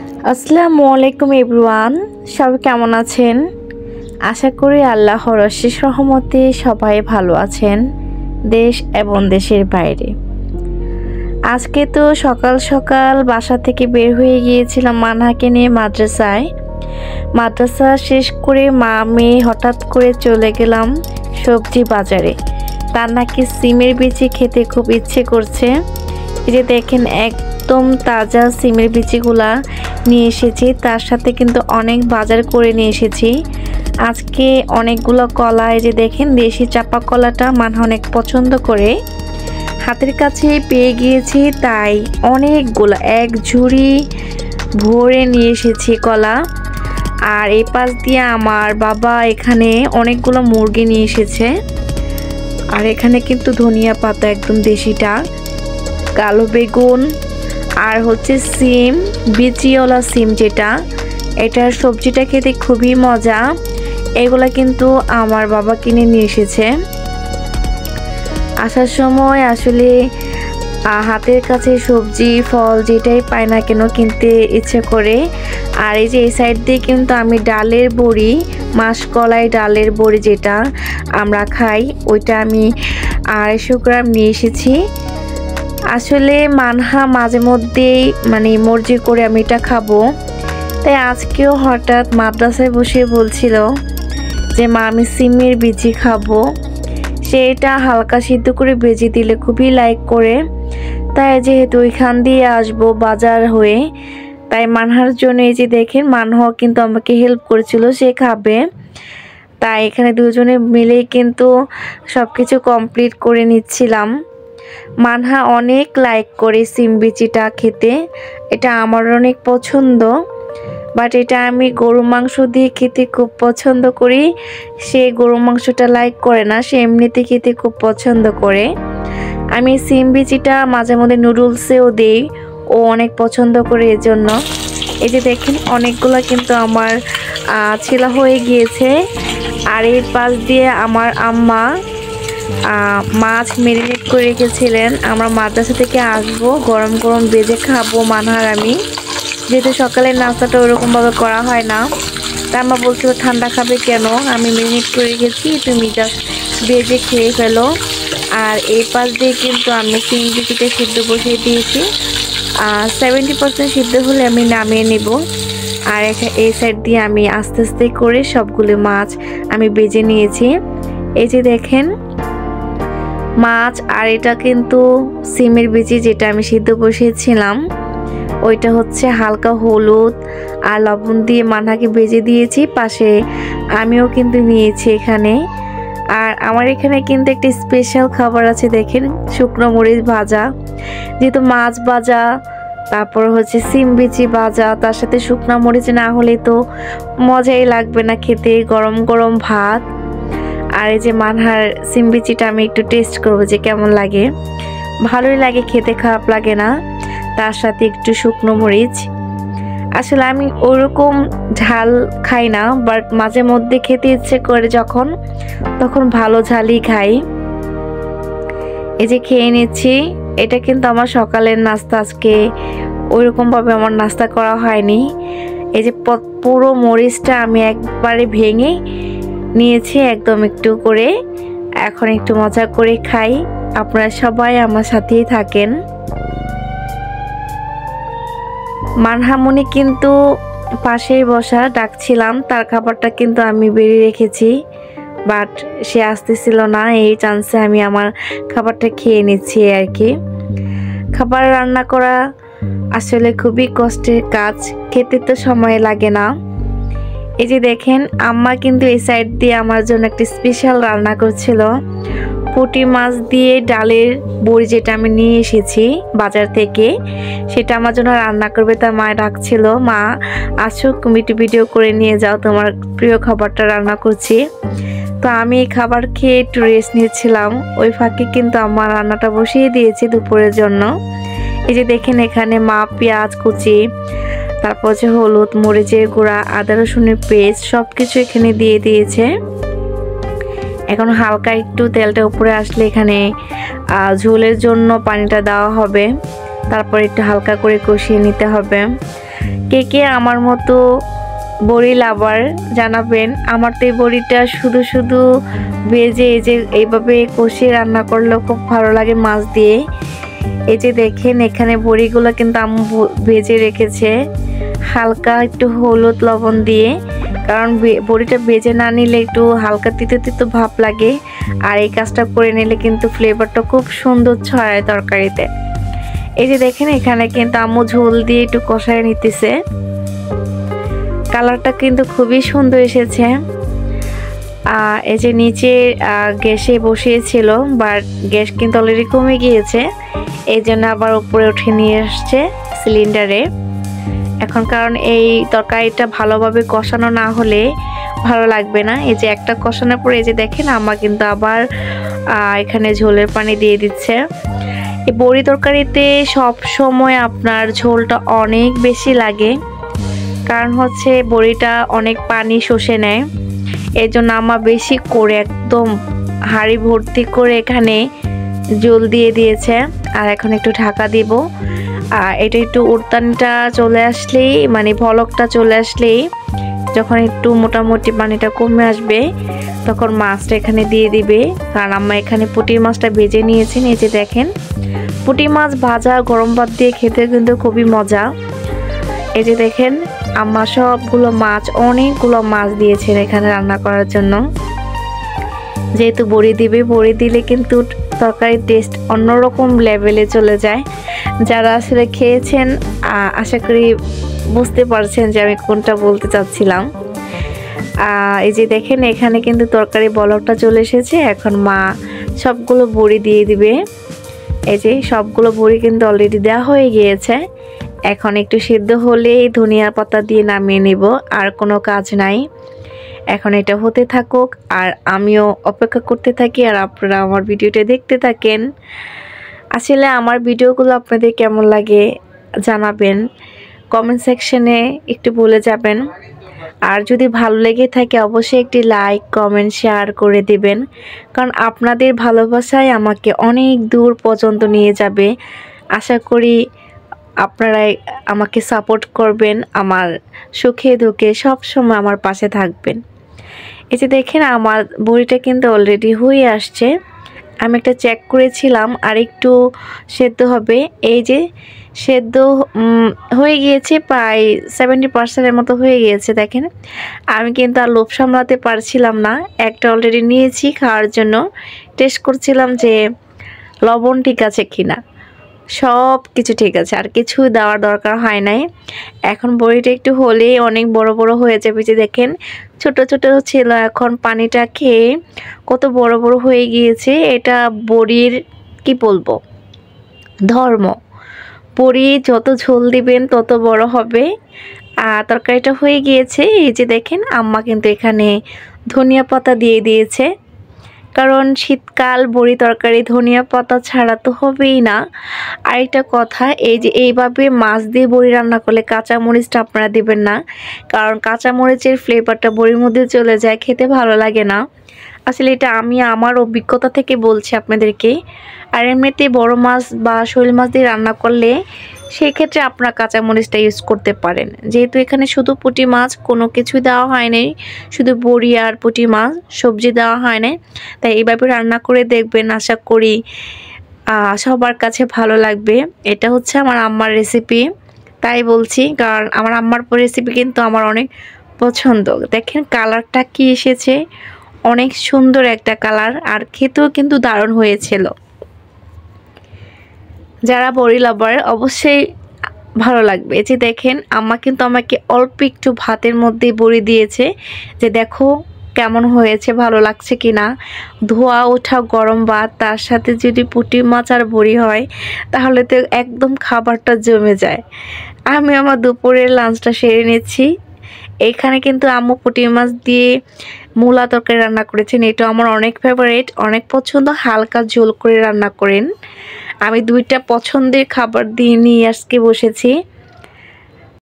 আসসালামু আলাইকুম এভরিওয়ান, সবাই কেমন আছেন? আশা করি আল্লাহর অশেষ রহমতে সবাই ভালো আছেন, দেশ এবং দেশের বাইরে। আজকে তো সকাল সকাল বাসা থেকে বের হয়ে গিয়েছিলাম মানহাকে নিয়ে মাদ্রাসা শেষ করে মা মেয়ে হঠাৎ করে চলে গেলাম সবজি বাজারে। তার নাকি সিমের বিচি খেতে খুব ইচ্ছে করছে। এই যে দেখেন একদম তাজা সিমের বিচিগুলা নিয়ে এসেছি, তার সাথে কিন্তু অনেক বাজার করে নিয়ে এসেছি। আজকে অনেকগুলো কলা, এই যে দেখেন দেশি চাপা কলাটা মানহা অনেক পছন্দ করে, হাতের কাছে পেয়ে গিয়েছি, তাই অনেকগুলো এক ঝুড়ি ভরে নিয়ে এসেছি কলা। আর এই পাশ দিয়ে আমার বাবা এখানে অনেকগুলো মুরগি নিয়ে এসেছে। আর এখানে কিন্তু ধনিয়া পাতা একদম দেশিটা, কালো বেগুন আর হচ্ছে সিম, বিচিওয়ালা সিম যেটা, এটার সবজিটা খেতে খুবই মজা। এগুলা কিন্তু আমার বাবা কিনে নিয়ে এসেছে। আসার সময় আসলে হাতের কাছে সবজি ফল যেটাই পাই না কেন কিনতে ইচ্ছে করে। আর এই যে এই সাইড দিয়ে কিন্তু আমি ডালের বড়ি, মাসকলাই ডালের বড়ি যেটা আমরা খাই, ওইটা আমি 250 গ্রাম নিয়ে এসেছি। আসলে মানহা মাঝে মধ্যেই মর্জি করে আমি এটা খাবো, তাই আজকেও হঠাৎ মাদ্রাসায় বসে বলছিল যে মা আমি সিমের বিচি খাবো। সেটা হালকা সিদ্ধ করে ভেজে দিলে খুবই লাইক করে, তাই যেহেতু ওইখান দিয়ে আসবো বাজার হয়ে, তাই মানহার জন্য এই যে দেখেন মানহা কিন্তু আমাকে হেল্প করেছিল, সে খাবে। তাই এখানে দুজনে মিলেই কিন্তু সব কিছু কমপ্লিট করে নিচ্ছিলাম। মানহা অনেক লাইক করে সিম বিচিটা খেতে, এটা আমার অনেক পছন্দ, বাট এটা আমি গরু মাংস দিয়ে খেতে খুব পছন্দ করি। সে গরু মাংসটা লাইক করে না, সে এমনিতে খেতে খুব পছন্দ করে। আমি সিম বিচিটা মাঝে মধ্যে নুডলসেও দেই, ও অনেক পছন্দ করে এজন্য। এই যে দেখেন অনেকগুলো কিন্তু আমার ছিলা হয়ে গিয়েছে। আর এর পাশ দিয়ে আমার আম্মা মাছ মেরিনেট করে রেখেছিলেন। আমরা মাদ্রাসা থেকে আসবো, গরম গরম ভেজে খাবো মানহার আমি, যেহেতু সকালের নাস্তাটা ওরকমভাবে করা হয় না। তা আম্মা বলছিল ঠান্ডা খাবে কেন, আমি মেরিনেট করে রেখেছি, তুমি জাস্ট ভেজে খেয়ে ফেলো। আর এই পাশ দিয়ে কিন্তু আমি সিম বিচিতে সিদ্ধ বসিয়ে দিয়েছি, 70% সিদ্ধ হলে আমি নামিয়ে নেব। আর এই সাইড দিয়ে আমি আস্তে আস্তে করে সবগুলো মাছ আমি ভেজে নিয়েছি। এই যে দেখেন মাছ, আর এটা কিন্তু সিমের বিচি যেটা আমি সিদ্ধ বসিয়েছিলাম, ওইটা হচ্ছে হালকা হলুদ আর লবণ দিয়ে মানহাকে ভেজে দিয়েছি। পাশে আমিও কিন্তু নিয়েছি এখানে। আর আমার এখানে কিন্তু একটা স্পেশাল খাবার আছে, দেখেন শুকনো মরিচ ভাজা, যেহেতু মাছ ভাজা তারপর হচ্ছে সিম বিচি ভাজা, তার সাথে শুকনো মরিচ না হলে তো মজাই লাগবে না খেতে, গরম গরম ভাত। আর এই যে মানহার সিম বিচিটা আমি একটু টেস্ট করবো যে কেমন লাগে। ভালোই লাগে খেতে, খারাপ লাগে না, তার সাথে একটু শুকনো মরিচ। আসলে আমি ওরকম ঝাল খাই না, বাট মাঝে মধ্যে খেতে ইচ্ছে করে যখন, তখন ভালো ঝালই খাই। এই যে খেয়ে নিচ্ছি। এটা কিন্তু আমার সকালের নাস্তা, আজকে ওইরকমভাবে আমার নাস্তা করা হয়নি। এই যে পুরো মরিচটা আমি একবারে ভেঙে নিয়েছি একদম একটু করে, এখন একটু মজা করে খাই। আপনারা সবাই আমার সাথেই থাকেন। মানহামনি কিন্তু পাশেই বসা, ডাকছিলাম, তার খাবারটা কিন্তু আমি বেরিয়ে রেখেছি, বাট সে আসতেছিল না, এই চান্সে আমি আমার খাবারটা খেয়ে নিচ্ছি আর কি। খাবার রান্না করা আসলে খুবই কষ্টের কাজ, খেতে তো সময় লাগে না। এই যে দেখেন আম্মা কিন্তু এই সাইড দিয়ে আমার জন্য একটা স্পেশাল রান্না করছিল, পুঁটি মাছ দিয়ে ডালের বড়ি যেটা আমি নিয়ে এসেছি বাজার থেকে, সেটা আমার জন্য রান্না করবে। তার মা ডাকছিল, মা আসো তুমি একটু ভিডিও করে নিয়ে যাও, তোমার প্রিয় খাবারটা রান্না করছি। তো আমি খাবার খেয়ে একটু রেস্ট নিচ্ছিলাম, ওই ফাঁকে কিন্তু আমার রান্নাটা বসিয়ে দিয়েছি দুপুরের জন্য। এই যে দেখেন এখানে মা পেঁয়াজ কুচি, তারপর হচ্ছে হলুদ মরিচের গুঁড়া, আদা রসুনের পেস্ট সব কিছু এখানে দিয়ে দিয়েছে। এখন হালকা একটু তেলটা উপরে আসলে এখানে ঝোলের জন্য পানিটা দেওয়া হবে, তারপর একটু হালকা করে কষিয়ে নিতে হবে। কে কে আমার মতো বড়ি লাভার জানাবেন। আমার তো এই বড়িটা শুধু শুধু ভেজে এই যে এইভাবে কষিয়ে রান্না করলেও খুব ভালো লাগে মাছ দিয়ে। এই যে দেখেন এখানে বড়িগুলো কিন্তু আম্মু ভেজে রেখেছে হালকা একটু হলুদ লবণ দিয়ে, কারণ বড়িটা ভেজে না নিলে একটু হালকা তিতো তিতো ভাব লাগে, আর এই কাজটা করে নিলে কিন্তু ফ্লেভারটা খুব সুন্দর ছড়ায় তরকারিতে। এই যে দেখেন এখানে কিন্তু আম্মু ঝোল দিয়ে একটু কষায় নিতেছে। কালারটা কিন্তু খুবই সুন্দর এসেছে। এই যে নিচে গ্যাসে বসিয়েছিল, বাট গ্যাস কিন্তু অলরেডি কমে গিয়েছে, এই জন্য আবার উপরে উঠে নিয়ে আসছে সিলিন্ডারে এখন, কারণ এই তরকারিটা ভালোভাবে কষানো না হলে ভালো লাগবে না। এই যে একটা কষানোর পরে এই যে দেখেন আম্মা কিন্তু আবার এখানে ঝোলের পানি দিয়ে দিচ্ছে। এই বড়ি তরকারিতে সব সময় আপনার ঝোলটা অনেক বেশি লাগে, কারণ হচ্ছে বড়িটা অনেক পানি শুষে নেয়, এই জন্য আম্মা বেশি করে একদম হাঁড়ি ভর্তি করে এখানে ঝোল দিয়ে দিয়েছে। আর এখন একটু ঢাকা দিব। এটা একটু উড়তানটা চলে আসলেই, মানে ভলকটা চলে আসলেই, যখন একটু মোটামুটি পানিটা কমে আসবে তখন মাছটা এখানে দিয়ে দিবে। কারণ আম্মা এখানে পুঁটি মাছটা ভেজে নিয়েছেন। এই যে দেখেন পুঁটি মাছ ভাজা গরম ভাত দিয়ে খেতে কিন্তু খুবই মজা। এই যে দেখেন আম্মা সবগুলো মাছ, অনেকগুলো মাছ দিয়েছেন এখানে রান্না করার জন্য। যেহেতু বড়ি দিবে, বড়ি দিলে কিন্তু তরকারির টেস্ট অন্যরকম লেভেলে চলে যায়। যারা আসলে খেয়েছেন আশা করি বুঝতে পারছেন যে আমি কোনটা বলতে চাচ্ছিলাম। এই যে দেখেন এখানে কিন্তু তরকারি বলকটা চলে এসেছে, এখন মা সবগুলো বড়ি দিয়ে দিবে। এই যে সবগুলো বড়ি কিন্তু অলরেডি দেওয়া হয়ে গিয়েছে। এখন একটু সিদ্ধ হলেই ধনিয়া পাতা দিয়ে নামিয়ে নিব, আর কোনো কাজ নাই। এখন এটা হতে থাকুক আর আমিও অপেক্ষা করতে থাকি, আর আপনারা আমার ভিডিওটা দেখতে থাকেন। আসলে আমার ভিডিওগুলো আপনাদের কেমন লাগে জানাবেন, কমেন্ট সেকশনে একটু বলে যাবেন। আর যদি ভালো লেগে থাকে অবশ্যই একটি লাইক কমেন্ট শেয়ার করে দিবেন, কারণ আপনাদের ভালোবাসায় আমাকে অনেক দূর পর্যন্ত নিয়ে যাবে। আশা করি আপনারাই আমাকে সাপোর্ট করবেন, আমার সুখে দুঃখে সব সময় আমার পাশে থাকবেন। এই যে দেখেন আমার বড়িটা কিন্তু অলরেডি হয়ে আসছে। আমি একটা চেক করেছিলাম আর একটু সেদ্ধ হবে। এই যে সেদ্ধ হয়ে গিয়েছে, প্রায় 70% মতো হয়ে গিয়েছে। দেখেন আমি কিন্তু আর লোভ সামলাতে পারছিলাম না, একটা অলরেডি নিয়েছি খাওয়ার জন্য, টেস্ট করছিলাম যে লবণ ঠিক আছে কিনা। সব কিছু ঠিক আছে, আর কিছু দেওয়ার দরকার হয় নাই। এখন বড়িটা একটু হলেই অনেক বড় বড় হয়ে যাবে। যে দেখেন ছোট ছোট ছিল, এখন পানিটা খেয়ে কত বড় বড় হয়ে গিয়েছে। এটা বড়ির কি বলবো ধর্ম, বড়ি যত ঝোল দিবেন তত বড় হবে। আর তরকারিটা হয়ে গিয়েছে। এই যে দেখেন আম্মা কিন্তু এখানে ধনিয়া পাতা দিয়ে দিয়েছে, কারণ শীতকাল বড়ি তরকারি ধনিয়া পাতা ছাড়া তো হবেই না। আরেকটা কথা, এই যে এইভাবে মাছ দিয়ে বড়ি রান্না করলে কাঁচামরিচটা আপনারা দিবেন না, কারণ কাঁচামরিচের ফ্লেভারটা বড়ির মধ্যে চলে যায়, খেতে ভালো লাগে না। আসলে এটা আমি আমার অভিজ্ঞতা থেকে বলছি আপনাদেরকে। আর এমনিতে বড় মাছ বা শোল মাছ দিয়ে রান্না করলে সেই ক্ষেত্রে আপনারা কাঁচামরিচটা ইউজ করতে পারেন। যেহেতু এখানে শুধু পুঁটি মাছ, কোনো কিছুই দেওয়া হয় নাই, শুধু বড়ি আর পুঁটি মাছ, সবজি দেওয়া হয় নাই, তাই এইভাবে রান্না করে দেখবেন। আশা করি সবার কাছে ভালো লাগবে। এটা হচ্ছে আমার আম্মার রেসিপি, তাই বলছি, কারণ আমার আম্মার রেসিপি কিন্তু আমার অনেক পছন্দ। দেখেন কালারটা কি এসেছে, অনেক সুন্দর একটা কালার, আর খেতেও কিন্তু দারুণ হয়েছিল। যারা বড়ি লাভার অবশ্যই ভালো লাগবে। যে দেখেন আম্মা কিন্তু আমাকে অল্প একটু ভাতের মধ্যে বড়ি দিয়েছে, যে দেখো কেমন হয়েছে, ভালো লাগছে কিনা। ধোয়া ওঠা গরম ভাত, তার সাথে যদি পুঁটি মাছ আর বড়ি হয় তাহলে তো একদম খাবারটা জমে যায়। আমি আমার দুপুরের লাঞ্চটা সেরে নিচ্ছি। এখানে কিন্তু আম্মু পুঁটি মাছ দিয়ে মূলা তরকারি রান্না করেছেন, এটা আমার অনেক ফেভারিট, অনেক পছন্দ। হালকা ঝোল করে রান্না করেন। আমি দুইটা পছন্দের খাবার দিয়ে নিয়ে আজকে বসেছি।